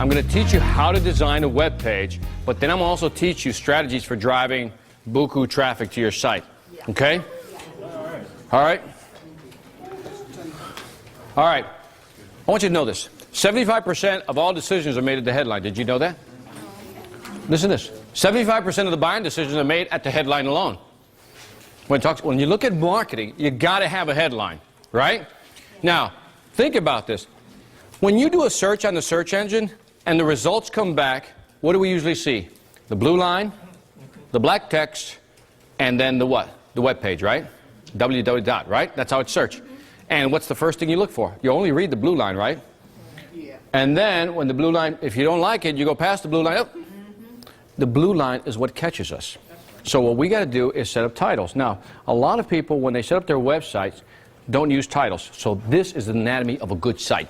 I'm going to teach you how to design a web page, but then I'm also teach you strategies for driving buku traffic to your site. Okay? All right? All right. I want you to know this. 75% of all decisions are made at the headline. Did you know that? Listen to this. 75% of the buying decisions are made at the headline alone. When you look at marketing, you got to have a headline, right? Now, think about this. When you do a search on the search engine and the results come back, what do we usually see? The blue line, the black text, and then the what? The web page, right? www. Right? That's how it's searched. And what's the first thing you look for? You only read the blue line, right? Yeah. And then when the blue line, if you don't like it, you go past the blue line. Oh, the blue line is what catches us. So what we got to do is set up titles. Now, a lot of people, when they set up their websites, don't use titles. So this is the anatomy of a good site.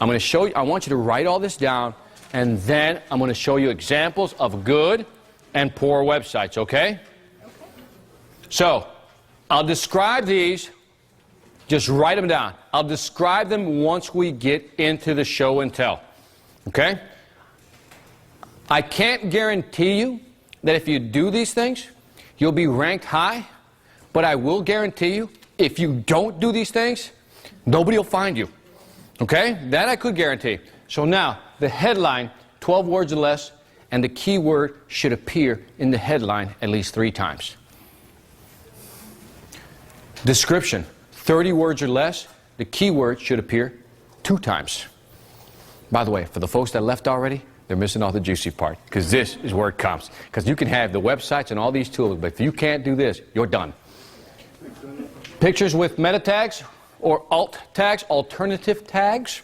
I'm going to show you, I want you to write all this down, and then I'm going to show you examples of good and poor websites, okay? So, I'll describe these, just write them down. I'll describe them once we get into the show and tell, okay? I can't guarantee you that if you do these things, you'll be ranked high, but I will guarantee you, if you don't do these things, nobody will find you. Okay? That I could guarantee. So now, the headline, 12 words or less, and the keyword should appear in the headline at least 3 times. Description, 30 words or less, the keyword should appear 2 times. By the way, for the folks that left already, they're missing all the juicy part, because this is where it comes. Because you can have the websites and all these tools, but if you can't do this, you're done. Pictures with meta tags or alt tags, alternative tags.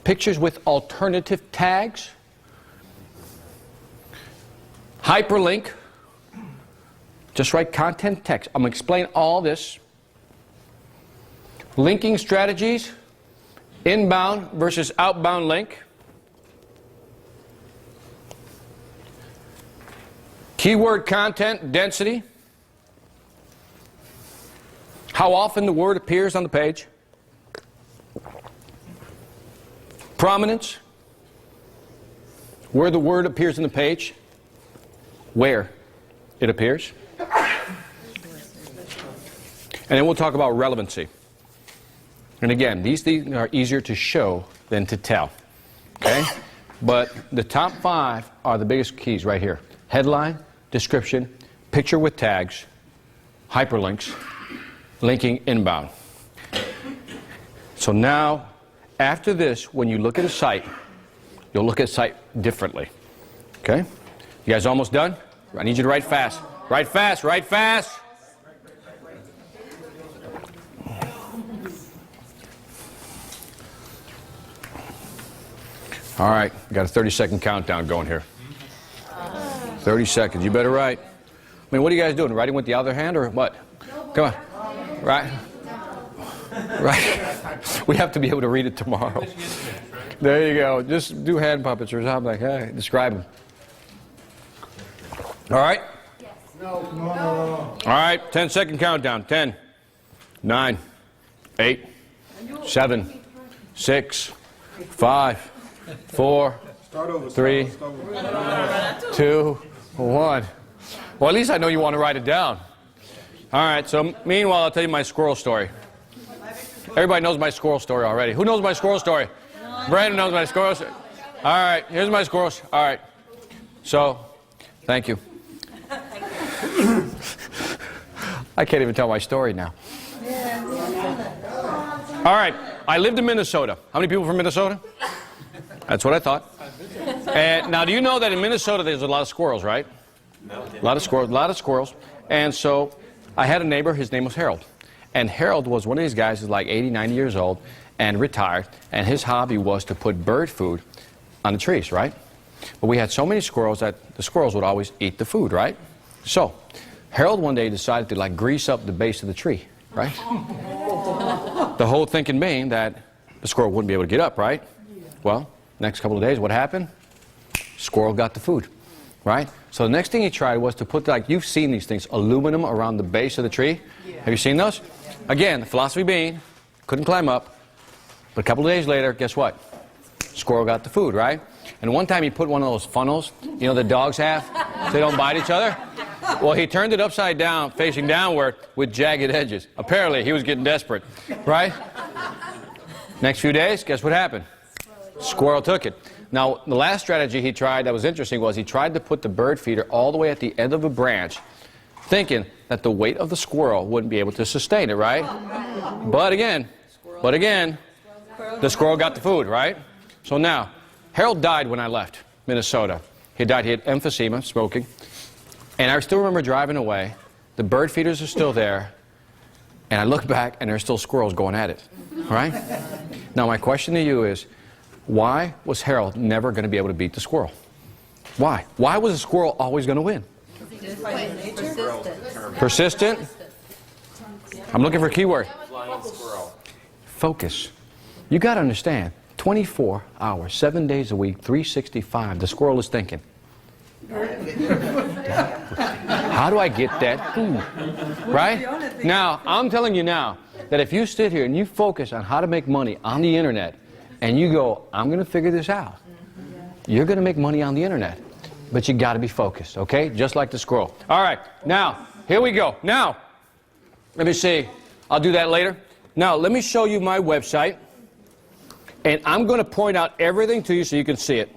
Pictures with alternative tags. Hyperlink. Just write content text. I'm going to explain all this. Linking strategies. Inbound versus outbound link. Keyword content density. How often the word appears on the page. Prominence. Where the word appears in the page. Where it appears. And then we'll talk about relevancy. And again, these things are easier to show than to tell. Okay? But the top 5 are the biggest keys right here. Headline, description, picture with tags, hyperlinks, linking inbound. So now, after this, when you look at a site, you'll look at a site differently. Okay? You guys almost done? I need you to write fast. Write fast, write fast! All right, got a 30-second countdown going here. 30 seconds, you better write. I mean, what are you guys doing? Writing with the other hand or what? Come on. Right? Right. We have to be able to read it tomorrow. There you go. Just do hand puppets or something like that. Describe them. All right? No. All right, 10-second countdown. 10, 9, 8, 7, 6, 5, 4, 3, 2, 1. Well, at least I know you want to write it down. All right, so meanwhile, I'll tell you my squirrel story. Everybody knows my squirrel story already. Who knows my squirrel story? Brandon knows my squirrel story. All right, here's my squirrel story. All right. So, thank you. I can't even tell my story now. All right, I lived in Minnesota. How many people from Minnesota? That's what I thought. And now, do you know that in Minnesota there's a lot of squirrels, right? A lot of squirrels. And so I had a neighbor, his name was Harold. And Harold was one of these guys who's like 80, 90 years old and retired. And his hobby was to put bird food on the trees, right? But we had so many squirrels that the squirrels would always eat the food, right? So Harold one day decided to like grease up the base of the tree, right? The whole thinking being that the squirrel wouldn't be able to get up, right? Well, next couple of days, what happened? Squirrel got the food, right? So the next thing he tried was to put, like, you've seen these things, aluminum around the base of the tree. Yeah. Have you seen those? Again, the philosophy being, couldn't climb up. But a couple of days later, guess what? Squirrel got the food, right? And one time he put one of those funnels, you know, the dogs have, so they don't bite each other. Well, he turned it upside down, facing downward, with jagged edges. Apparently, he was getting desperate, right? Next few days, guess what happened? Squirrel took it. Now, the last strategy he tried that was interesting was he tried to put the bird feeder all the way at the end of a branch, thinking that the weight of the squirrel wouldn't be able to sustain it, right? But again, the squirrel got the food, right? So now, Harold died when I left Minnesota. He died, he had emphysema, smoking. And I still remember driving away. The bird feeders are still there. And I look back, and there's still squirrels going at it, right? Now, my question to you is, why was Harold never going to be able to beat the squirrel? Why? Why was the squirrel always going to win? Persistent. I'm looking for a keyword. Focus. You got to understand, 24 hours, 7 days a week, 365, the squirrel is thinking, how do I get that food? Right? Now, I'm telling you now that if you sit here and you focus on how to make money on the internet and you go, I'm going to figure this out, you're going to make money on the internet. But you got to be focused, okay? Just like the squirrel. All right, now, here we go. Now, let me see. I'll do that later. Now, let me show you my website. And I'm going to point out everything to you so you can see it.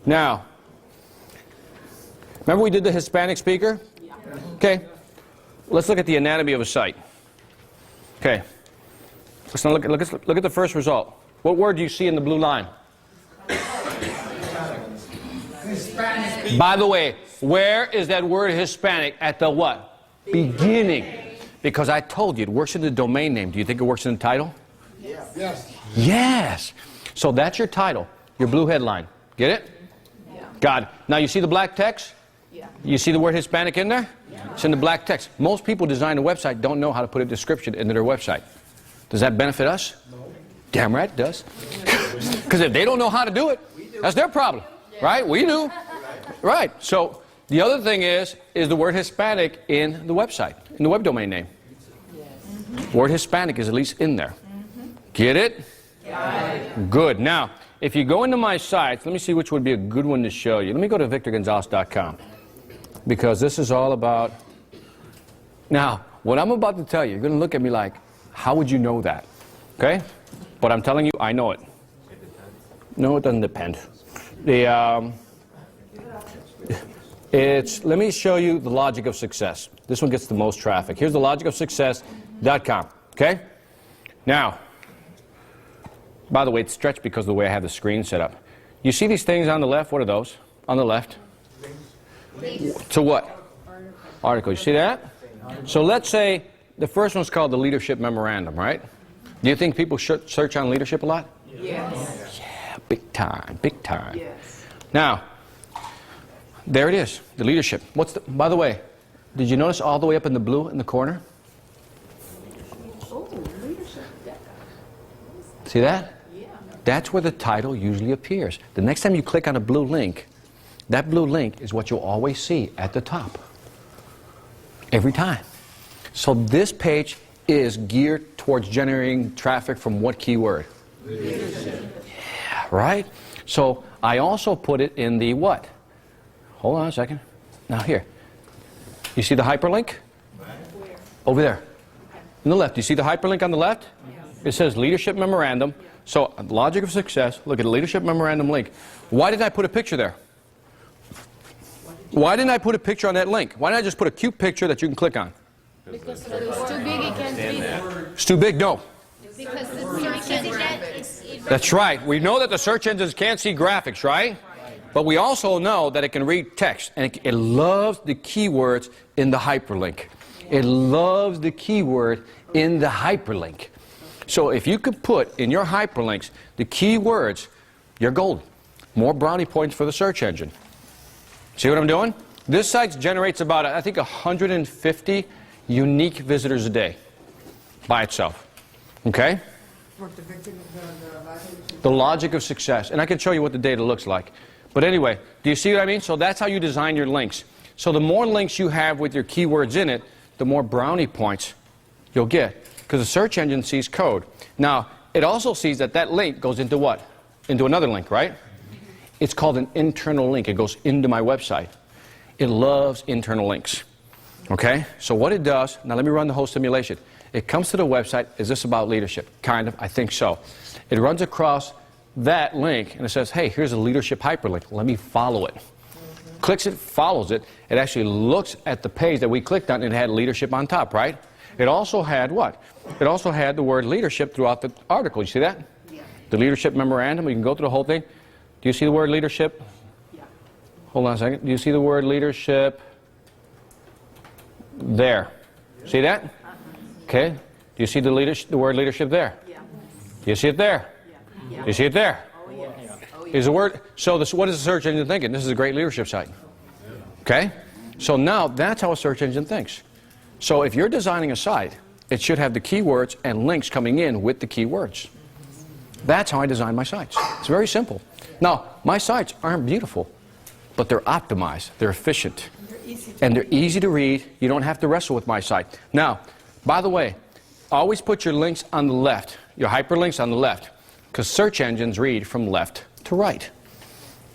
Now, remember we did the Hispanic speaker? Okay. Let's look at the anatomy of a site. Okay. Let's now look at the first result. What word do you see in the blue line? Hispanic. By the way, where is that word Hispanic? At the what? Beginning. Because I told you it works in the domain name. Do you think it works in the title? Yes. Yes. So that's your title, your blue headline. Get it? Yeah. Got it. Now you see the black text? Yeah. You see the word Hispanic in there? Yeah. It's in the black text. Most people design a website don't know how to put a description into their website. Does that benefit us? No. Damn right it does. Because if they don't know how to do it, that's their problem. Right? We do. Right. So the other thing is the word Hispanic in the website, in the web domain name. Yes. Word Hispanic is at least in there. Get it? Good. Now, if you go into my sites, let me see which would be a good one to show you. Let me go to VictorGonzalez.com because this is all about... Now, what I'm about to tell you, you're going to look at me like, how would you know that? Okay? But I'm telling you, I know it. No, it doesn't depend. Let me show you the logic of success. This one gets the most traffic. Here's the logicofsuccess.com. Okay? Now, by the way, it's stretched because of the way I have the screen set up. You see these things on the left? What are those? On the left? To what? Article. You see that? So let's say the first one's called the Leadership Memorandum, right? Do you think people should search on leadership a lot? Yes. Yeah, big time, big time. Yes. Now, there it is, the leadership. By the way, did you notice all the way up in the blue in the corner? Oh, leadership. See that? Yeah. That's where the title usually appears. The next time you click on a blue link, that blue link is what you'll always see at the top. Every time. So this page is geared towards generating traffic from what keyword? Leadership. Yeah, right? So I also put it in the what? Hold on a second. Now here. You see the hyperlink? Where? Over there. On the left. You see the hyperlink on the left? Yes. It says Leadership Memorandum. So logic of success. Look at the Leadership Memorandum link. Why did I put a picture there? Why didn't I put a picture on that link? Why didn't I just put a cute picture that you can click on? Because it's too big, it can't read. It's too big? No. Because the search engine... That's right. We know that the search engines can't see graphics, right? But we also know that it can read text, and it loves the keywords in the hyperlink. It loves the keyword in the hyperlink. So if you could put in your hyperlinks the keywords, you're golden. More brownie points for the search engine. See what I'm doing? This site generates about, I think, 150 unique visitors a day by itself. Okay? The logic of success. And I can show you what the data looks like. But anyway, do you see what I mean? So that's how you design your links. So the more links you have with your keywords in it, the more brownie points you'll get. Because the search engine sees code. Now, it also sees that that link goes into what? Into another link, right? It's called an internal link. It goes into my website. It loves internal links. Okay? So what it does, now let me run the whole simulation. It comes to the website. Is this about leadership? Kind of. I think so. It runs across that link and it says, hey, here's a leadership hyperlink. Let me follow it. Clicks it, follows it. It actually looks at the page that we clicked on and it had leadership on top, right? It also had what? It also had the word leadership throughout the article. You see that? Yeah. The leadership memorandum. You can go through the whole thing. Do you see the word leadership? Yeah. Hold on a second. Do you see the word leadership? There. Yeah. See that? Okay. Do you see the word leadership there? Yeah. Do you see it there? Yeah. Do you see it there? Oh, yes. Is the word, so this, what is the search engine thinking? This is a great leadership site. Okay? So now that's how a search engine thinks. So if you're designing a site, it should have the keywords and links coming in with the keywords. That's how I design my sites. It's very simple. Now, my sites aren't beautiful, but they're optimized, they're efficient, and they're easy to read. You don't have to wrestle with my site. Now, by the way, always put your links on the left, your hyperlinks on the left, because search engines read from left to right.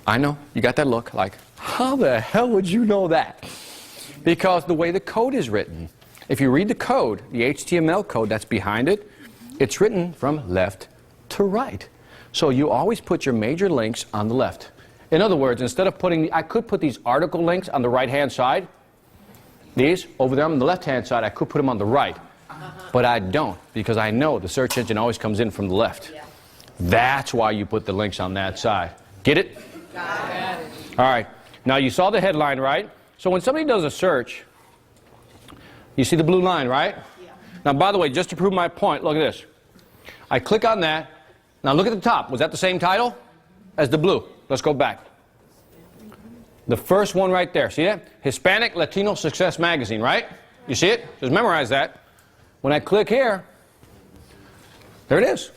I know, you got that look like, how the hell would you know that? Because the way the code is written. If you read the code, the HTML code that's behind it, it's written from left to right. So you always put your major links on the left. In other words, instead of putting, I could put these article links on the right-hand side. These, over there on the left-hand side, I could put them on the right. But I don't, because I know the search engine always comes in from the left. That's why you put the links on that side. Get it? Got it. All right. Now, you saw the headline, right? So when somebody does a search, you see the blue line, right? Yeah. Now, by the way, just to prove my point, look at this. I click on that. Now, look at the top. Was that the same title as the blue? Let's go back. The first one right there. See that? Hispanic Latino Success Magazine, right? You see it? Just memorize that. When I click here, there it is.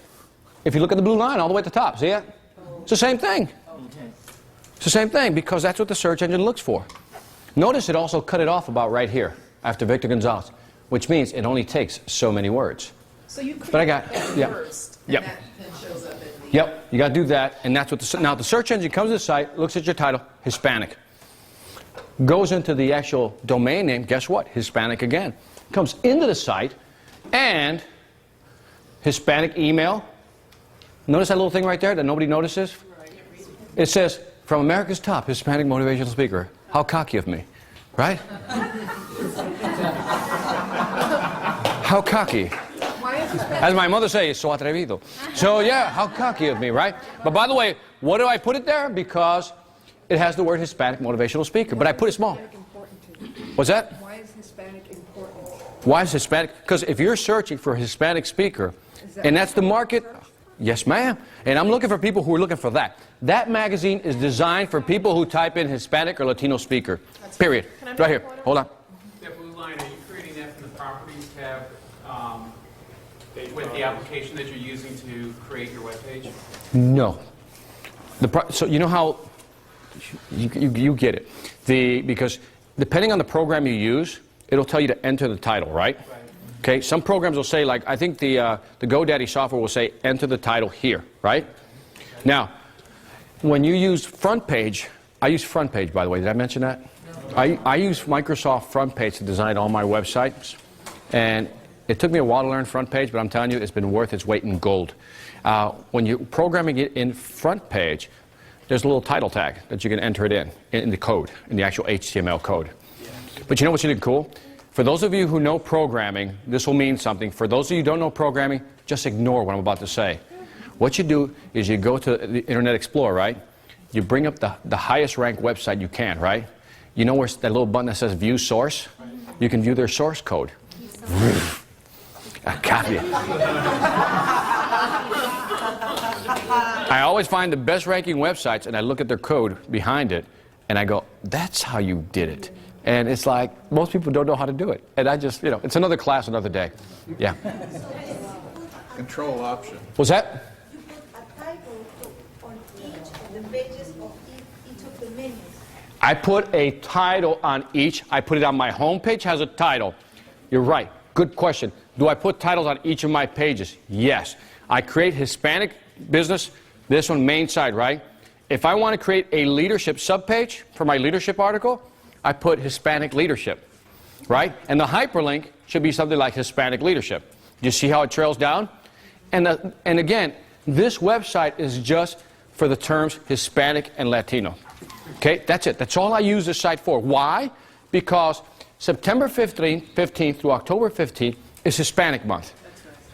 If you look at the blue line all the way at the top, see it? It's the same thing. It's the same thing because that's what the search engine looks for. Notice it also cut it off about right here after Victor Gonzalez, which means it only takes so many words. So you create but I got, yeah. First, and yep. that then shows up at the Yep, you got to do that, and that's what the, now the search engine comes to the site, looks at your title, Hispanic. Goes into the actual domain name, guess what? Hispanic again. Comes into the site, and Hispanic email. Notice that little thing right there that nobody notices? It says, from America's top Hispanic motivational speaker. How cocky of me, right? How cocky. As my mother says, so atrevido. So yeah, how cocky of me, right? But by the way, what do I put it there? Because it has the word Hispanic motivational speaker, but I put it small. What's that? Why is Hispanic important? Why is Hispanic? Because if you're searching for a Hispanic speaker, and that's the market, yes ma'am, and I'm looking for people who are looking for that. That magazine is designed for people who type in Hispanic or Latino speaker, period. Right here, hold on. That blue line, are you creating that from the Properties tab with the application that you're using to create your webpage? No. So you know how, you get it. Because depending on the program you use, it'll tell you to enter the title, right? Right. Okay, some programs will say, like, I think the GoDaddy software will say, enter the title here, right? Okay. Now, when you use front page, I use front page, by the way, did I mention that? No. I use Microsoft front page to design all my websites, and it took me a while to learn front page, but I'm telling you, it's been worth its weight in gold. When you're programming it in front page, there's a little title tag that you can enter it in the code, in the actual HTML code. Yeah. But you know what's really cool? For those of you who know programming, this will mean something. For those of you who don't know programming, just ignore what I'm about to say. What you do is you go to the Internet Explorer, right? You bring up the highest ranked website you can, right? You know where that little button that says View Source? You can view their source code. I copy it. I always find the best ranking websites and I look at their code behind it and I go, that's how you did it. And it's like, most people don't know how to do it. And I just, you know, it's another class, another day. Yeah. Control option. What's that? You put a title on each of the pages of each of the menus. I put a title on each. I put it on my home page, has a title. You're right. Good question. Do I put titles on each of my pages? Yes. I create Hispanic business, this one main side, right? If I want to create a leadership subpage for my leadership article, I put Hispanic leadership, right? And the hyperlink should be something like Hispanic leadership. Do you see how it trails down? And again, this website is just for the terms Hispanic and Latino. Okay, that's it. That's all I use this site for. Why? Because September 15th through October 15th is Hispanic month.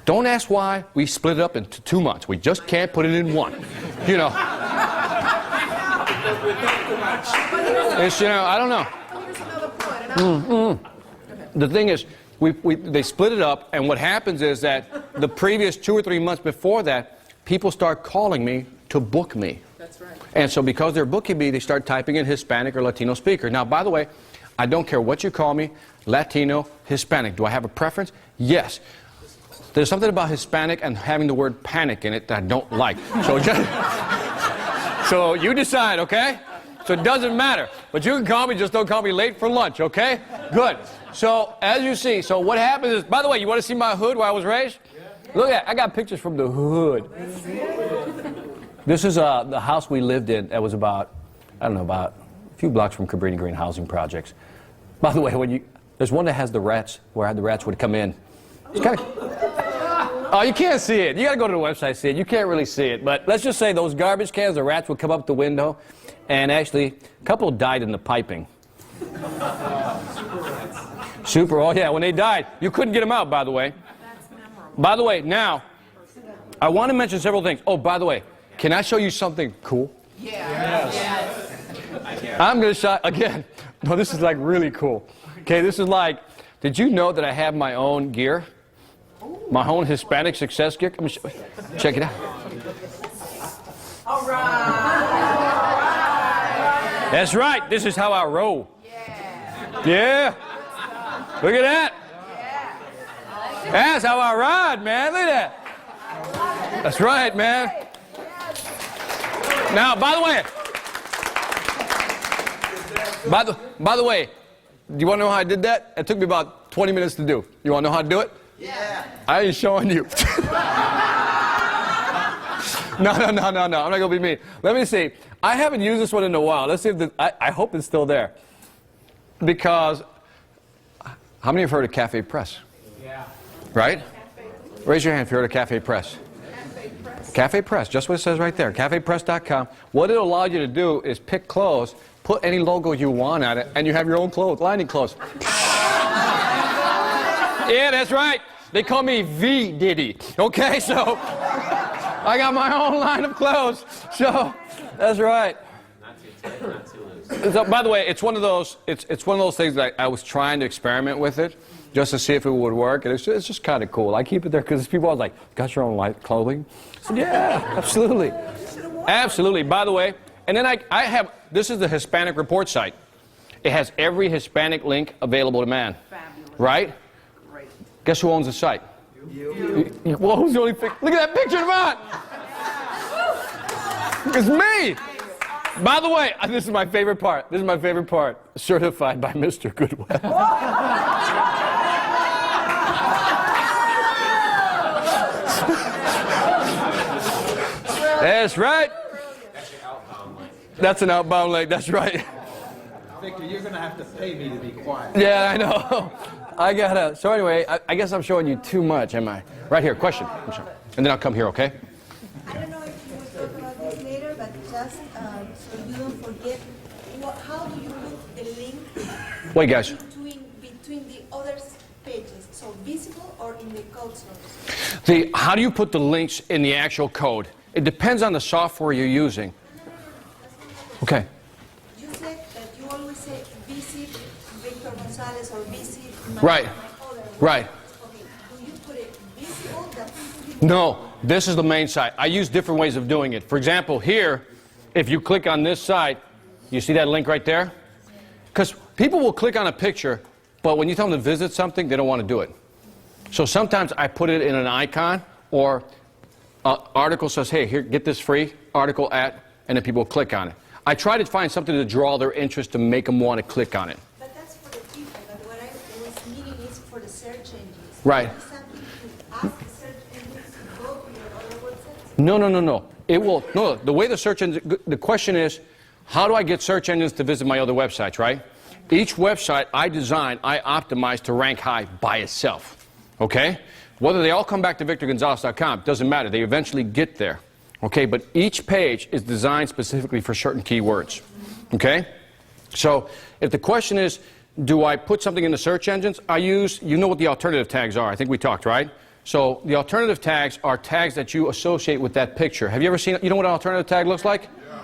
Don't ask why we split it up into 2 months. We just can't put it in one. You know. It's, you know, I don't know. Here's another point. The thing is, they split it up, and what happens is that the previous 2 or 3 months before that, people start calling me to book me. That's right. And so because they're booking me, they start typing in Hispanic or Latino speaker. Now, by the way, I don't care what you call me, Latino, Hispanic. Do I have a preference? Yes. There's something about Hispanic and having the word panic in it that I don't like. So you decide, okay? So it doesn't matter. But you can call me, just don't call me late for lunch, okay? Good. So as you see, so what happens is, by the way, you want to see my hood where I was raised? Look at, I got pictures from the hood. This is the house we lived in. That was about, I don't know, about a few blocks from Cabrini Green housing projects. By the way, there's one that has the rats, where the rats would come in. It's kind of, oh, you can't see it. You got to go to the website to see it. You can't really see it. But let's just say those garbage cans, the rats would come up the window, and actually, a couple died in the piping. Super. Oh, yeah, when they died, you couldn't get them out, by the way. By the way, now, I want to mention several things. Oh, by the way, can I show you something cool? Yeah. Yes. I'm going to show, again, no, this is like really cool. Okay, this is like, did you know that I have my own gear? My own Hispanic success gear? Let me show, check it out. All right. That's right, this is how I roll. Yeah. Look at that. That's how I ride, man. Look at that. That's right, man. Now, by the way, do you want to know how I did that? It took me about 20 minutes to do. You want to know how to do it? Yeah. I ain't showing you. No. I'm not going to be mean. Let me see. I haven't used this one in a while. Let's see if I hope it's still there. Because, how many have heard of Cafe Press? Yeah. Right? Raise your hand if you heard of Cafe Press. Cafe Press, just what it says right there, cafepress.com. What it'll allow you to do is pick clothes, put any logo you want on it, and you have your own clothes, lining clothes. Yeah, that's right. They call me V Diddy. Okay, so I got my own line of clothes. So that's right. So, by the way, it's one of those. It's one of those things that I was trying to experiment with it, just to see if it would work, and it's just kind of cool. I keep it there because people are like, "Got your own light clothing?" I said, "Yeah, absolutely, absolutely." By the way, and then I have this is the Hispanic report site. It has every Hispanic link available to man. Fabulous. Right? Great. Guess who owns the site? You. Well, who's the only? Look at that picture in front. It's me. By the way, this is my favorite part. This is my favorite part. Certified by Mr. Goodwill. That's right. That's an outbound link. That's right. Victor, you're going to have to pay me to be quiet. Yeah, I know. I gotta. So anyway, I guess I'm showing you too much, am I? Right here. Question. And then I'll come here. Okay. I don't know if you will talk about this later, but just so you don't forget, how do you put the link Wait, guys. between the other pages? So visible or in the code source? How do you put the links in the actual code? It depends on the software you're using. Okay. You said that you always say visit Victor Gonzalez or visit my Right. other one. Right. Okay. Do you put it visible? No, this is the main site. I use different ways of doing it. For example, here, if you click on this site, you see that link right there? Because people will click on a picture, but when you tell them to visit something, they don't want to do it. So sometimes I put it in an icon, or an article says, hey, here, get this free article at, and then people click on it. I try to find something to draw their interest to make them want to click on it. But that's for the people. But what I was meaning is for the search engines. Right. Is something to ask the search engines to go to your other websites? No, no, no, no. It will, no, the way the search engine, the question is, how do I get search engines to visit my other websites, right? Each website I design, I optimize to rank high by itself, okay? Whether they all come back to VictorGonzalez.com, doesn't matter. They eventually get there, okay? But each page is designed specifically for certain keywords, okay? So if the question is, do I put something in the search engines? I use, you know what the alternative tags are. I think we talked, right? So the alternative tags are tags that you associate with that picture. Have you ever seen, you know what an alternative tag looks like? Yeah.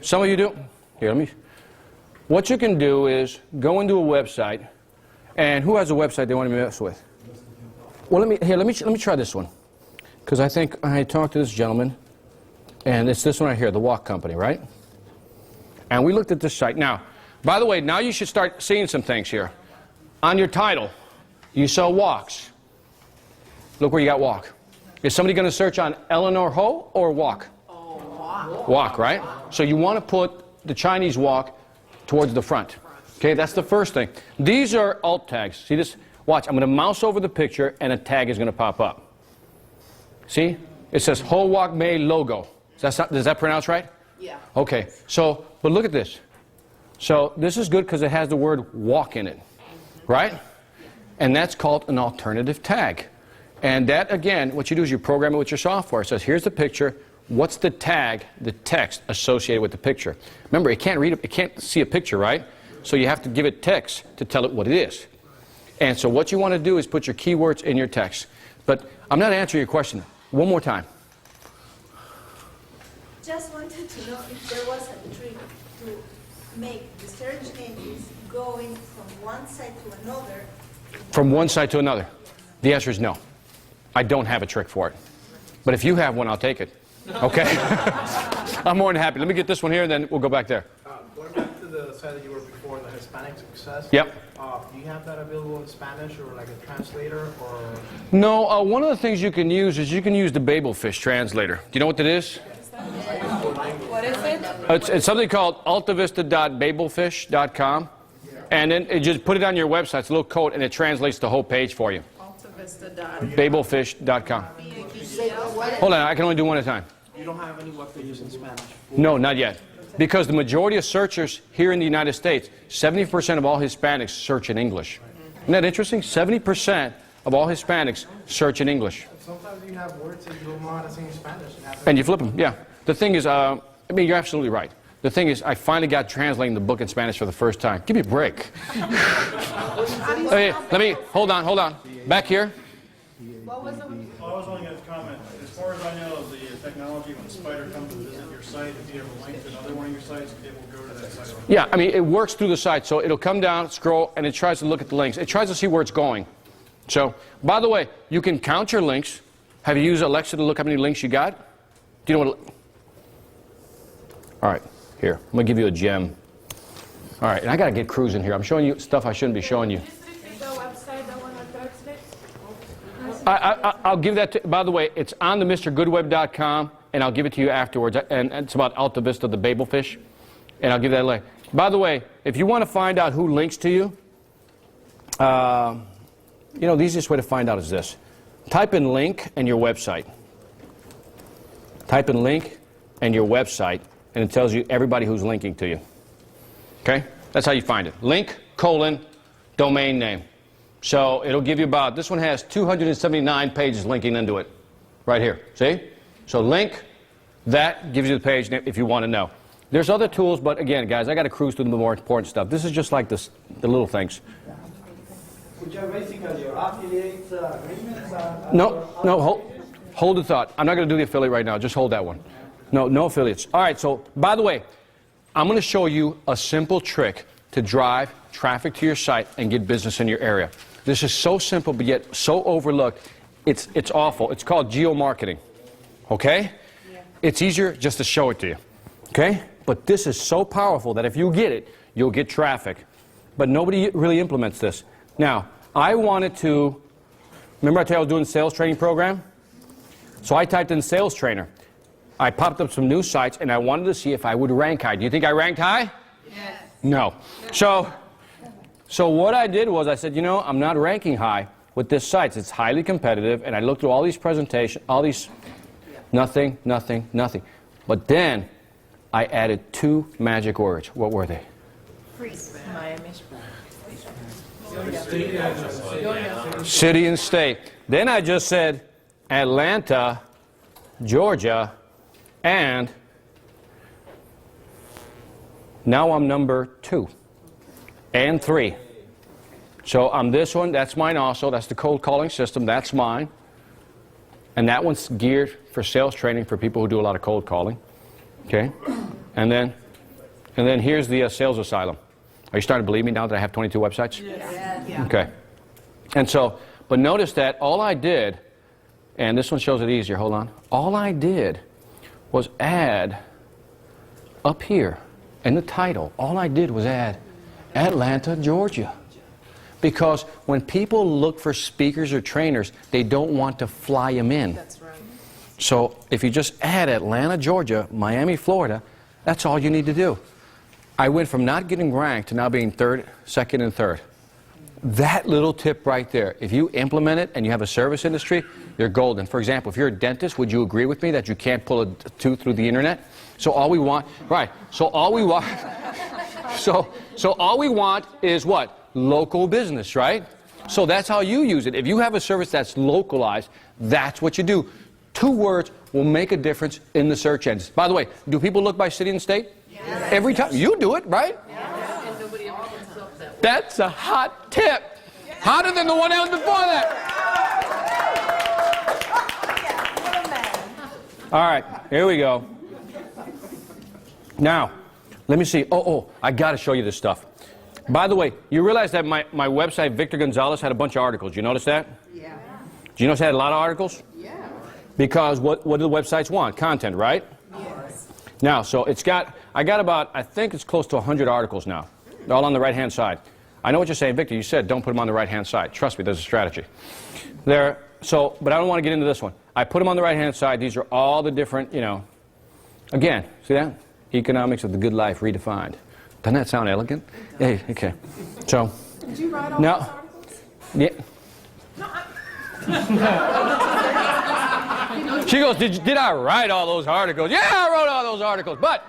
Some of you do? Here, let me. What you can do is go into a website, and who has a website they want to mess with? Well, let me try this one, because I think I talked to this gentleman, and it's this one right here, the Walk Company, right? And we looked at this site. Now, by the way, now you should start seeing some things here. On your title, you saw walks. Look where you got walk. Is somebody going to search on Eleanor Ho or walk? Oh, walk. Walk, right? So you want to put the Chinese walk towards the front. Okay, that's the first thing. These are alt tags. See this? Watch, I'm going to mouse over the picture and a tag is going to pop up. See? It says Ho Walk Mei logo. Does that pronounce right? Yeah. Okay, so, but look at this. So this is good because it has the word walk in it, right? And that's called an alternative tag. And that, again, what you do is you program it with your software. It says, here's the picture. What's the tag, the text associated with the picture? Remember, it can't read, it can't see a picture, right? So you have to give it text to tell it what it is. And so what you want to do is put your keywords in your text. But I'm not answering your question. One more time. Just wanted to know if there was a trick to make the search engines going from one site to another. From one site to another. The answer is no. I don't have a trick for it. But if you have one, I'll take it. Okay? I'm more than happy. Let me get this one here, and then we'll go back there. Going back to the site that you were before, the Hispanic success. Yep. Do you have that available in Spanish or like a translator or? No, one of the things you can use is you can use the Babelfish translator. Do you know what that is? What is it? It's something called altavista.babelfish.com. And then it just put it on your website. It's a little code, and it translates the whole page for you. Babelfish.com. Hold on, I can only do one at a time. You don't have any web pages in Spanish? No, not yet. Because the majority of searchers here in the United States, 70% of all Hispanics search in English. Isn't that interesting? 70% of all Hispanics search in English. Sometimes you have words that you don't know how to say in Spanish. And you flip them, yeah. The thing is, I mean, you're absolutely right. The thing is, I finally got translating the book in Spanish for the first time. Give me a break. Hey, let me, hold on. Back here. What was the... Well, I was only going to comment. As far as I know, the technology, when a spider comes to visit your site, if you have a link to another one of your sites, it will go to that site. Yeah, I mean, it works through the site. So it'll come down, scroll, and it tries to look at the links. It tries to see where it's going. So, by the way, you can count your links. Have you used Alexa to look how many links you got? Do you know what? All right, here. I'm going to give you a gem. All right, and I got to get cruising here. I'm showing you stuff I shouldn't be showing you. I'll give that to, by the way, it's on the MrGoodWeb.com, and I'll give it to you afterwards. And it's about Alta Vista, the Babelfish, and I'll give that a link. By the way, if you want to find out who links to you, you know, the easiest way to find out is this. Type in link and your website. Type in link and your website, and it tells you everybody who's linking to you. Okay? That's how you find it. Link, domain name. So it'll give you about, this one has 279 pages linking into it. Right here. See? So link, that gives you the page name if you want to know. There's other tools, but again, guys, I got to cruise through the more important stuff. This is just like this, the little things. Which are basically your affiliate agreements? No, hold the thought. I'm not going to do the affiliate right now. Just hold that one. No affiliates. All right, so by the way, I'm going to show you a simple trick to drive traffic to your site and get business in your area. This is so simple, but yet so overlooked. It's awful. It's called geomarketing. Okay? Yeah. It's easier just to show it to you. Okay? But this is so powerful that if you get it, you'll get traffic. But nobody really implements this. Now, I wanted to, remember I told you I was doing a sales training program? So I typed in sales trainer. I popped up some new sites, and I wanted to see if I would rank high. Do you think I ranked high? Yes. No. So what I did was I said, you know, I'm not ranking high with this site. It's highly competitive, and I looked through all these presentations, all these Nothing, nothing, nothing. But then I added 2 magic words. What were they? City and state. Then I just said Atlanta, Georgia, and now I'm number 2 and 3. So I'm this one, that's mine also, that's the cold calling system, that's mine. And that one's geared for sales training for people who do a lot of cold calling. Okay? And then here's the sales asylum. Are you starting to believe me now that I have 22 websites? Yes. Okay. And so, but notice that all I did, and this one shows it easier, hold on. All I did was add up here in the title, all I did was add Atlanta, Georgia. Because when people look for speakers or trainers, they don't want to fly them in. That's right. So if you just add Atlanta, Georgia, Miami, Florida, that's all you need to do. I went from not getting ranked to now being 3rd, 2nd, and 3rd. That little tip right there, if you implement it and you have a service industry, you're golden. For example, if you're a dentist, would you agree with me that you can't pull a tooth through the internet? So all we want, right, so all we want, so all we want is what? Local business, right? So that's how you use it. If you have a service that's localized, that's what you do. 2 words will make a difference in the search engines. By the way, do people look by city and state? Yes. Every time. You do it, right? Yes. And nobody else looks up that way. That's a hot tip. Yes. Hotter than the one else before that. All right, here we go. Now, let me see. I got to show you this stuff. By the way, you realize that my website, Victor Gonzalez, had a bunch of articles. You notice that? Yeah. Do you notice it had a lot of articles? Yeah. Because what do the websites want? Content, right? Yes. Now, so I got about, I think it's close to 100 articles now. They're all on the right-hand side. I know what you're saying, Victor. You said don't put them on the right-hand side. Trust me, there's a strategy. But I don't want to get into this one. I put them on the right-hand side. These are all the different, again, see that? Economics of the good life redefined. Doesn't that sound elegant? Hey, okay. So, did you write all those articles? Yeah. She goes, did I write all those articles? Yeah, I wrote all those articles. But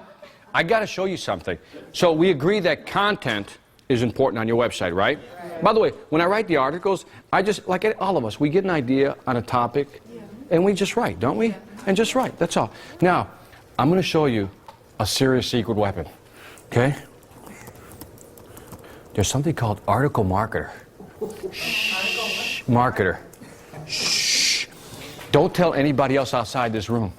I got to show you something. So we agree that content is important on your website, right? By the way, when I write the articles, I just, like all of us, we get an idea on a topic, and we just write, don't we? And just write, that's all. Now, I'm going to show you a serious secret weapon, okay? There's something called article marketer. Shh, marketer. Shh. Don't tell anybody else outside this room.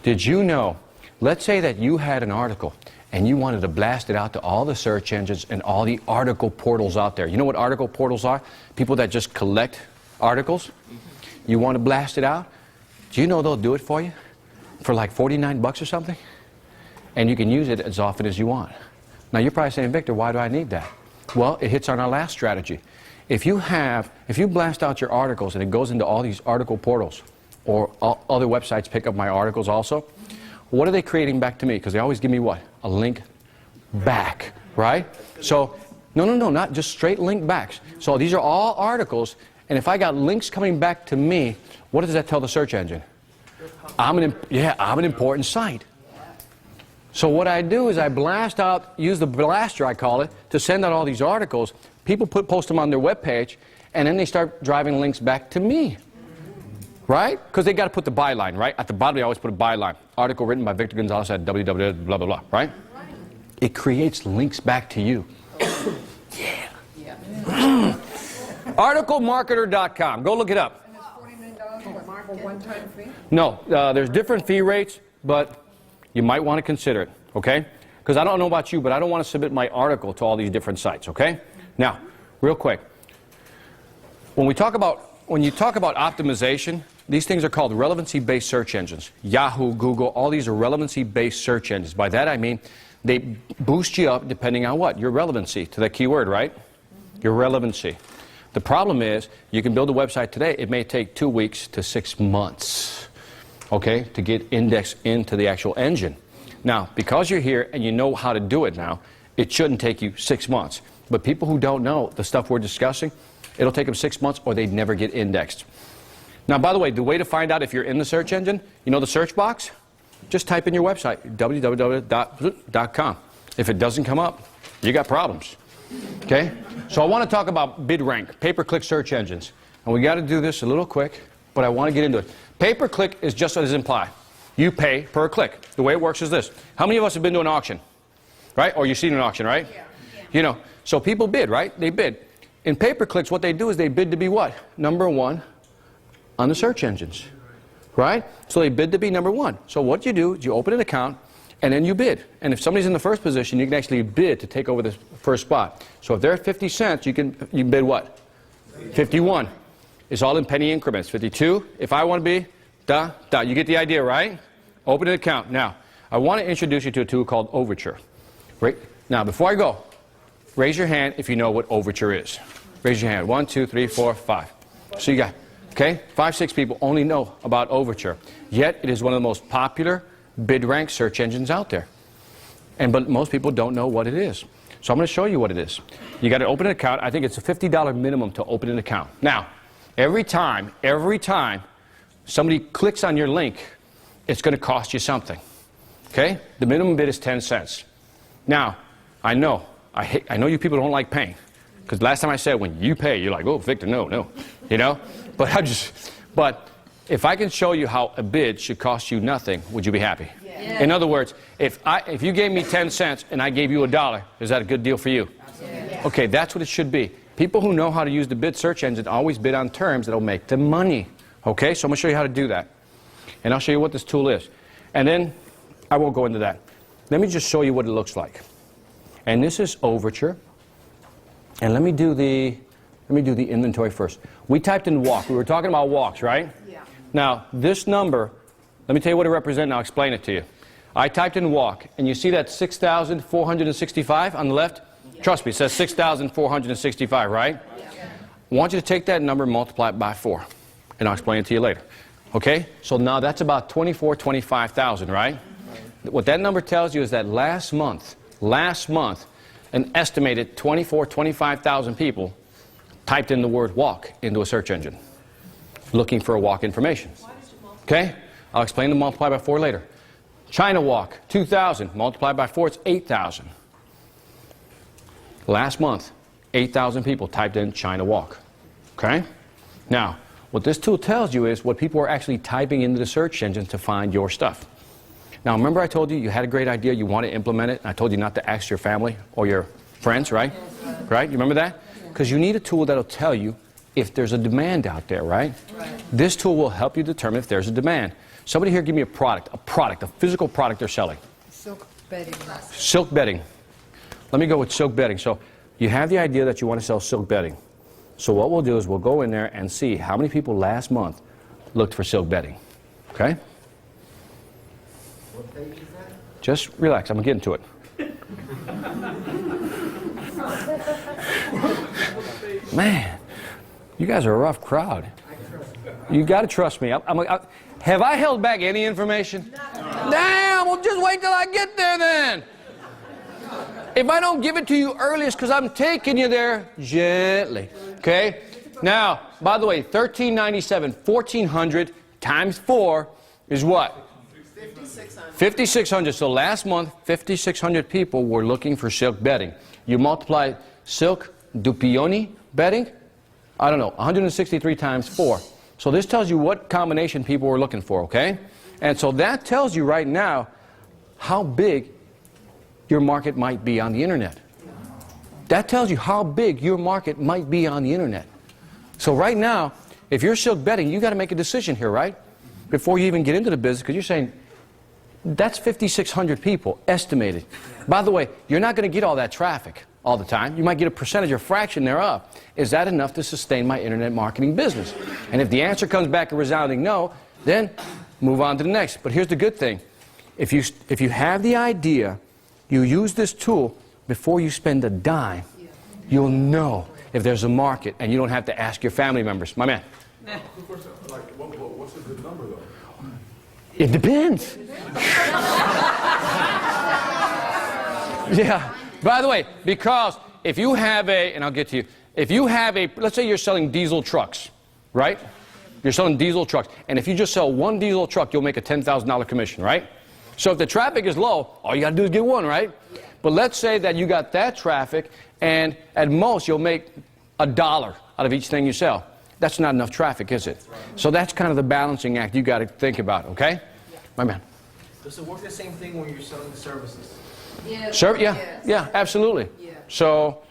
Did you know, let's say that you had an article and you wanted to blast it out to all the search engines and all the article portals out there. You know what article portals are? People that just collect articles. You want to blast it out? Do you know they'll do it for you? For like 49 bucks or something? And you can use it as often as you want. Now you're probably saying, Victor, why do I need that? Well, it hits on our last strategy. If you blast out your articles and it goes into all these article portals, or other websites pick up my articles also, what are they creating back to me? Because they always give me what? A link back, right? So, no, not just straight link backs. So these are all articles, and if I got links coming back to me, what does that tell the search engine? I'm an important site. So what I do is I blast out, use the blaster I call it, to send out all these articles. People post them on their webpage, and then they start driving links back to me. Right? Because they got to put the byline, right? At the bottom they always put a byline. Article written by Victor Gonzalez at www, blah, blah, blah, right? It creates links back to you. Yeah. Articlemarketer.com. Go look it up. And it's $49 for one-time fee? No, there's different fee rates, but you might want to consider it, okay? Because I don't know about you, but I don't want to submit my article to all these different sites, okay? Now, real quick. When you talk about optimization, these things are called relevancy-based search engines. Yahoo, Google, all these are relevancy-based search engines. By that I mean they boost you up depending on what? Your relevancy to that keyword, right? Your relevancy. The problem is you can build a website today. It may take 2 weeks to 6 months, okay, to get indexed into the actual engine. Now, because you're here and you know how to do it now, it shouldn't take you 6 months. But people who don't know the stuff we're discussing, it'll take them 6 months or they'd never get indexed. Now, by the way, the way to find out if you're in the search engine, you know the search box? Just type in your website, www.com. If it doesn't come up, you got problems. Okay? So I want to talk about bid rank, pay-per-click search engines. And we got to do this a little quick, but I want to get into it. Pay-per-click is just as implied. You pay per click. The way it works is this. How many of us have been to an auction? Right? Or you've seen an auction, right? Yeah. You know, so people bid, right? They bid. In pay-per-clicks, what they do is they bid to be what? Number one on the search engines. Right? So they bid to be number one. So what you do is you open an account and then you bid. And if somebody's in the first position, you can actually bid to take over the first spot. So if they're at 50 cents, you bid what? 51. It's all in penny increments. 52. If I want to be, you get the idea, right? Open an account. Now, I want to introduce you to a tool called Overture. Right? Now, before I go, raise your hand if you know what Overture is. Raise your hand. 1, 2, 3, 4, 5. So you got, okay, 5, 6 people only know about Overture. Yet, it is one of the most popular bid rank search engines out there. But most people don't know what it is. So I'm going to show you what it is. You got to open an account. I think it's a $50 minimum to open an account. Now, every time somebody clicks on your link, it's going to cost you something. Okay? The minimum bid is 10 cents. Now, I know you people don't like paying. Because last time I said, when you pay, you're like, oh, Victor, no. You know? But if I can show you how a bid should cost you nothing, would you be happy? Yeah. In other words, if you gave me 10 cents and I gave you $1, is that a good deal for you? Yeah. Okay, that's what it should be. People who know how to use the bid search engine always bid on terms that will make them money. Okay, so I'm going to show you how to do that. And I'll show you what this tool is. And then I won't go into that. Let me just show you what it looks like. And this is Overture. And let me do the inventory first. We typed in walk. We were talking about walks, right? Yeah. Now, this number, let me tell you what it represents, and I'll explain it to you. I typed in walk, and you see that 6,465 on the left? Yeah. Trust me, it says 6,465, right? Yeah. I want you to take that number and multiply it by 4, and I'll explain it to you later. Okay? So now that's about 25,000, right? What that number tells you is that last month, an estimated 25,000 people typed in the word walk into a search engine, looking for a walk information. Okay? I'll explain the multiply by 4 later. China walk, 2,000. Multiply by 4, it's 8,000. Last month, 8,000 people typed in China walk. Okay? Now, what this tool tells you is what people are actually typing into the search engine to find your stuff. Now, remember I told you you had a great idea, you want to implement it, and I told you not to ask your family or your friends, right? Right? You remember that? Because you need a tool that'll tell you if there's a demand out there, right? This tool will help you determine if there's a demand. Somebody here give me a physical product they're selling. Silk bedding. Silk bedding. Let me go with silk bedding. So you have the idea that you want to sell silk bedding. So what we'll do is we'll go in there and see how many people last month looked for silk bedding. Okay? What page is that? Just relax. I'm going to get into it. Man, you guys are a rough crowd. You got to trust me. Have I held back any information? No. Damn, well just wait till I get there then. If I don't give it to you early, it's because I'm taking you there gently. Okay? Now, by the way, $1,397, 1,400 times 4 is what? 5,600. So last month, 5,600 people were looking for silk bedding. You multiply silk dupioni bedding, I don't know, 163 times 4. So this tells you what combination people were looking for, okay? And so that tells you right now how big your market might be on the internet. That tells you how big your market might be on the internet. So right now, if you're silk bedding, you got to make a decision here, right? Before you even get into the business, because you're saying, that's 5,600 people estimated. By the way, you're not going to get all that traffic all the time. You might get a percentage or fraction thereof. Is that enough to sustain my internet marketing business? And if the answer comes back a resounding no, then move on to the next. But here's the good thing. If you have the idea, you use this tool before you spend a dime, you'll know if there's a market, and you don't have to ask your family members. My man. What's a good number, though? It depends. Yeah. By the way, because if you have and I'll get to you, if you have let's say you're selling diesel trucks, right? You're selling diesel trucks. And if you just sell one diesel truck, you'll make a $10,000 commission, right? So if the traffic is low, all you got to do is get one, right? But let's say that you got that traffic, and at most you'll make $1 out of each thing you sell. That's not enough traffic, is it? So that's kind of the balancing act you got to think about, okay? My man. Does it work the same thing when you're selling services? Yeah. Yeah, absolutely. Yeah. So,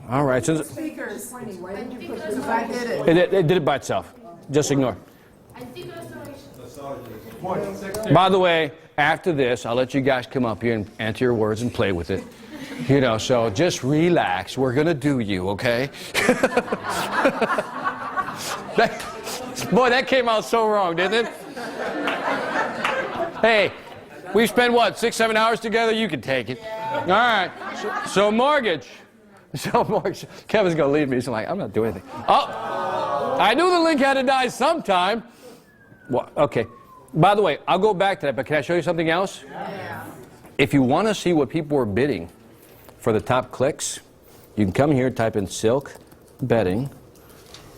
all right. Since Speakers, why did you put this? Because I did it. it did it by itself. Just ignore. I think By the way, after this, I'll let you guys come up here and answer your words and play with it. You know, so just relax. We're going to do you, okay? Boy, that came out so wrong, didn't it? Hey, we spent, what, 6-7 hours together? You can take it. All right. So mortgage. So mortgage. Kevin's going to leave me. He's like, I'm not doing anything. Oh, I knew the link had to die sometime. Well, okay. By the way, I'll go back to that, but can I show you something else? Yeah. If you want to see what people are bidding for the top clicks, you can come here, type in silk betting,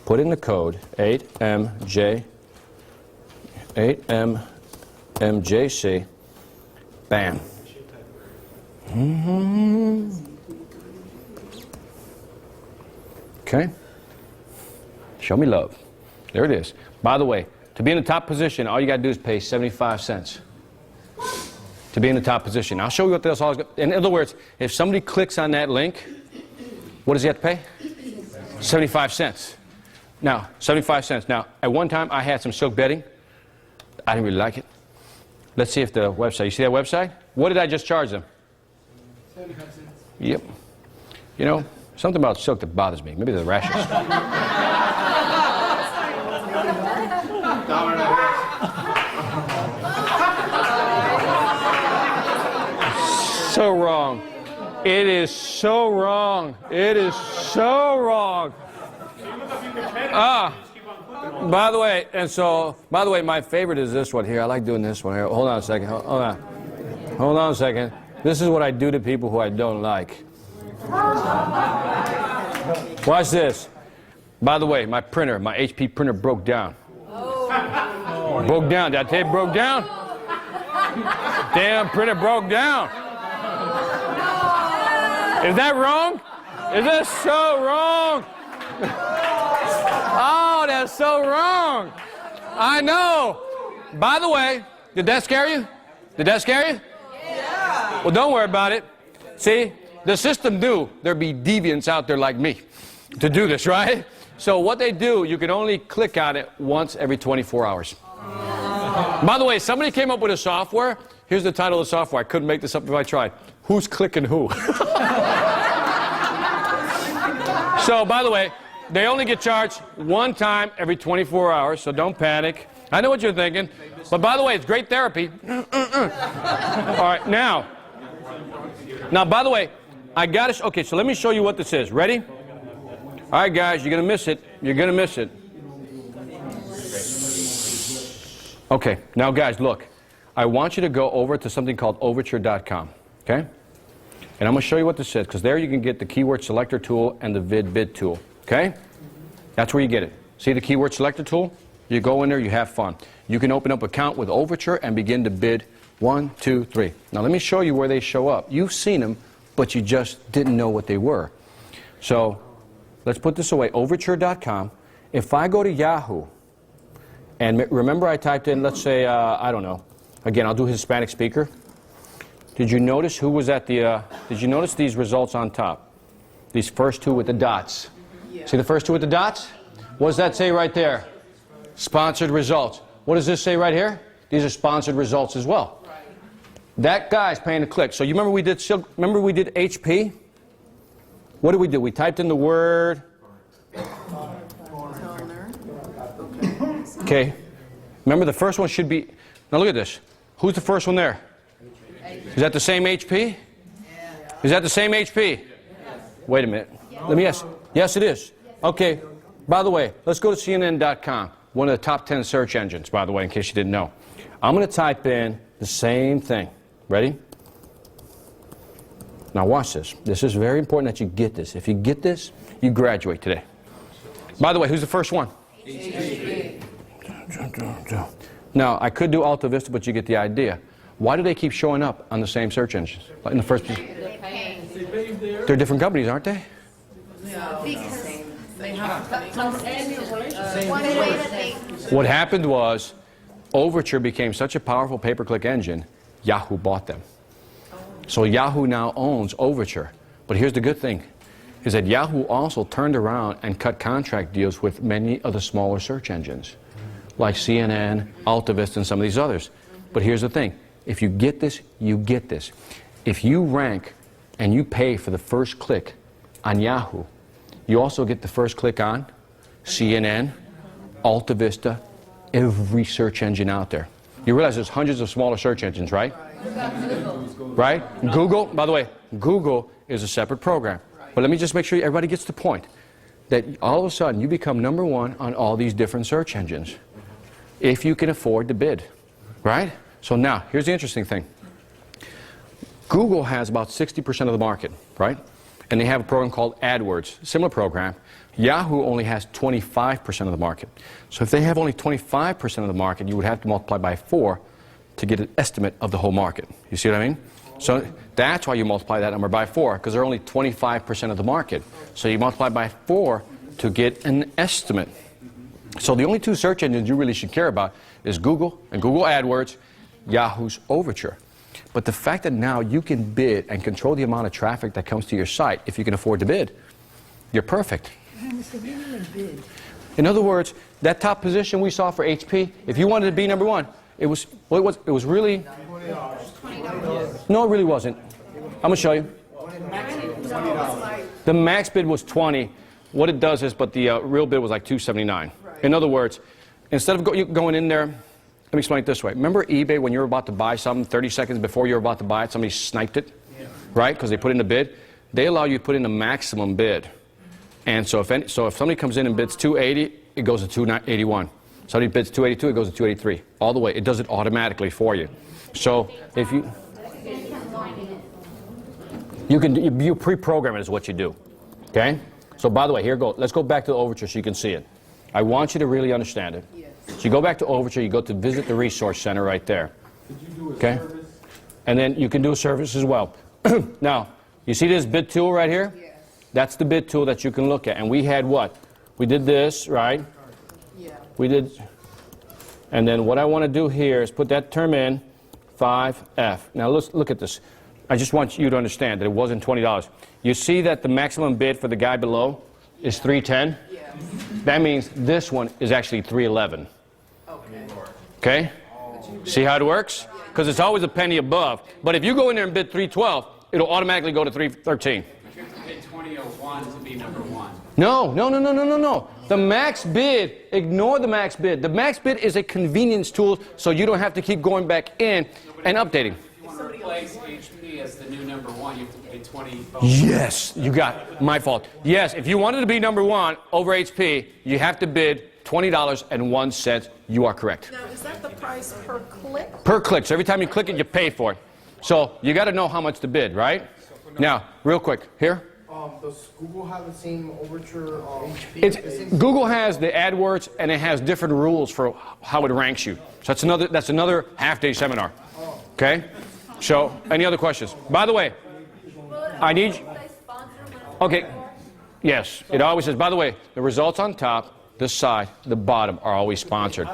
put in the code 8MJC, bam. Okay. Show me love. There it is. By the way, to be in the top position, all you got to do is pay 75 cents. To be in the top position. I'll show you what this all is. In other words, if somebody clicks on that link, what does he have to pay? 75 cents. Now, 75 cents. Now, at one time, I had some silk betting. I didn't really like it. Let's see if the website, you see that website? What did I just charge them? 75 cents. Yep. You know, something about silk that bothers me. Maybe the rashes. So wrong. It is so wrong. It is so wrong. By the way, my favorite is this one here. I like doing this one here. Hold on a second. Hold on. Hold on a second. This is what I do to people who I don't like. Watch this. By the way, my printer, my HP printer broke down. Broke down. Did I tell you it broke down? Damn printer broke down. Is that wrong? Is that so wrong? Oh, that's so wrong. I know. By the way, did that scare you? Did that scare you? Yeah. Well, don't worry about it. See, the system knew there'd be deviants out there like me to do this, right? So what they do, you can only click on it once every 24 hours. By the way, somebody came up with a software. Here's the title of the software. I couldn't make this up if I tried. Who's clicking who? So, by the way, they only get charged one time every 24 hours, so don't panic. I know what you're thinking. But by the way, it's great therapy. All right, now, by the way, I got to, okay, so let me show you what this is. Ready? All right, guys, you're going to miss it. You're going to miss it. Okay, now, guys, look. I want you to go over to something called overture.com, okay? And I'm going to show you what this is, because there you can get the keyword selector tool and the bid tool, okay? That's where you get it. See the keyword selector tool? You go in there, you have fun. You can open up an account with Overture and begin to bid 1, 2, 3. Now let me show you where they show up. You've seen them, but you just didn't know what they were. So let's put this away, overture.com. If I go to Yahoo, and remember I typed in, let's say, I don't know, again, I'll do Hispanic speaker. Did you notice who was at the, did you notice these results on top? These first two with the dots. Yeah. See the first two with the dots? What does that say right there? Sponsored results. What does this say right here? These are sponsored results as well. Right. That guy's paying a click. So you remember we did HP? What did we do? We typed in the word. Okay. Remember the first one should be, now look at this. Who's the first one there? Is that the same HP? Is that the same HP? Wait a minute. Let me ask. Yes, it is. Okay. By the way, let's go to CNN.com, one of the top 10 search engines, by the way, in case you didn't know. I'm going to type in the same thing. Ready? Now watch this. This is very important that you get this. If you get this, you graduate today. By the way, who's the first one? HP. Now, I could do Alta Vista, but you get the idea. Why do they keep showing up on the same search engines? Like in the first position? They're different companies, aren't they? What happened was, Overture became such a powerful pay-per-click engine, Yahoo bought them. So Yahoo now owns Overture. But here's the good thing, is that Yahoo also turned around and cut contract deals with many of the smaller search engines, like CNN, Alta Vista, and some of these others. But here's the thing, if you get this, you get this. If you rank and you pay for the first click on Yahoo, you also get the first click on CNN, Alta Vista, every search engine out there. You realize there's hundreds of smaller search engines, right? Right? Google, by the way, Google is a separate program. But let me just make sure everybody gets the point that all of a sudden you become #1 on all these different search engines if you can afford to bid, right? So now, here's the interesting thing. Google has about 60% of the market, right? And they have a program called AdWords, similar program. Yahoo only has 25% of the market. So if they have only 25% of the market, you would have to multiply by 4 to get an estimate of the whole market. You see what I mean? So that's why you multiply that number by 4, because they're only 25% of the market. So you multiply by 4 to get an estimate. So the only two search engines you really should care about is Google and Google AdWords, Yahoo's Overture. But the fact that now you can bid and control the amount of traffic that comes to your site, if you can afford to bid, you're perfect. In other words, that top position we saw for HP, if you wanted to be #1, it was really, no, it really wasn't. I'm going to show you. The max bid was 20. What it does is, but the real bid was like 279. In other words, instead of going in there, let me explain it this way. Remember eBay when you were about to buy something, 30 seconds before you were about to buy it, somebody sniped it, right? Because they put in the bid. They allow you to put in the maximum bid. And so if somebody comes in and bids 280, it goes to 281. Somebody bids 282, it goes to 283. All the way. It does it automatically for you. So if you pre-program it is what you do. Okay? So by the way, let's go back to the Overture so you can see it. I want you to really understand it. So you go back to Overture, you go to visit the resource center right there. Okay? And then you can do a service as well. Now, you see this bid tool right here? That's the bid tool that you can look at. And we had what? We did this, right? We did, and then what I want to do here is put that term in, 5F. Now let's look at this. I just want you to understand that it wasn't $20. You see that the maximum bid for the guy below is $310? That means this one is actually $311. Okay? See how it works? Because it's always a penny above. But if you go in there and bid $312, it'll automatically go to $313. You have to bid 2001 to be #1. No. The max bid, ignore the max bid. The max bid is a convenience tool so you don't have to keep going back in and updating. If you want to replace HP as the new #1, you have to pay $20. Yes, you got it. My fault. Yes, if you wanted to be #1 over HP, you have to bid $20.01. You are correct. Now, is that the price per click? Per click. So every time you click it, you pay for it. So you got to know how much to bid, right? Now, real quick, here. Does Google have the same Overture? Google has the AdWords, and it has different rules for how it ranks you. So that's another half-day seminar. Okay? So, any other questions? By the way, I need. Okay. Yes, it always says. By the way, the results on top, the side, the bottom are always sponsored.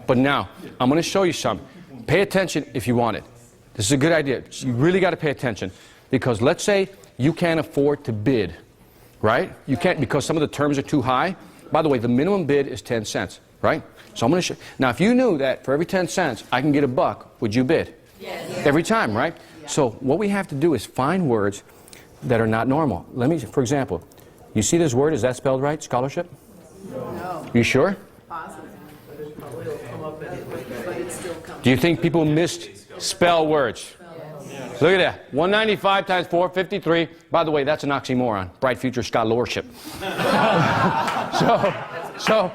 But now, I'm going to show you something. Pay attention if you want it. This is a good idea. You really got to pay attention, because let's say you can't afford to bid, right? You can't because some of the terms are too high. By the way, the minimum bid is 10 cents, right? So I'm going to show. Now, if you knew that for every 10 cents I can get $1, would you bid? Yes. Every time, right? Yeah. So what we have to do is find words that are not normal. Let me, for example, you see this word? Is that spelled right? Scholarship? No. You sure? Positive. Do you think people misspell words? Look at that. 195 times 4, 53. By the way, that's an oxymoron. Bright future scholarship. so,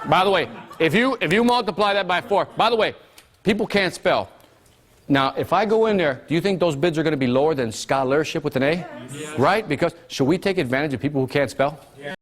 by the way, if you multiply that by 4, by the way, people can't spell. Now, if I go in there, do you think those bids are going to be lower than scholarship with an A? Yeah. Right? Because should we take advantage of people who can't spell? Yeah.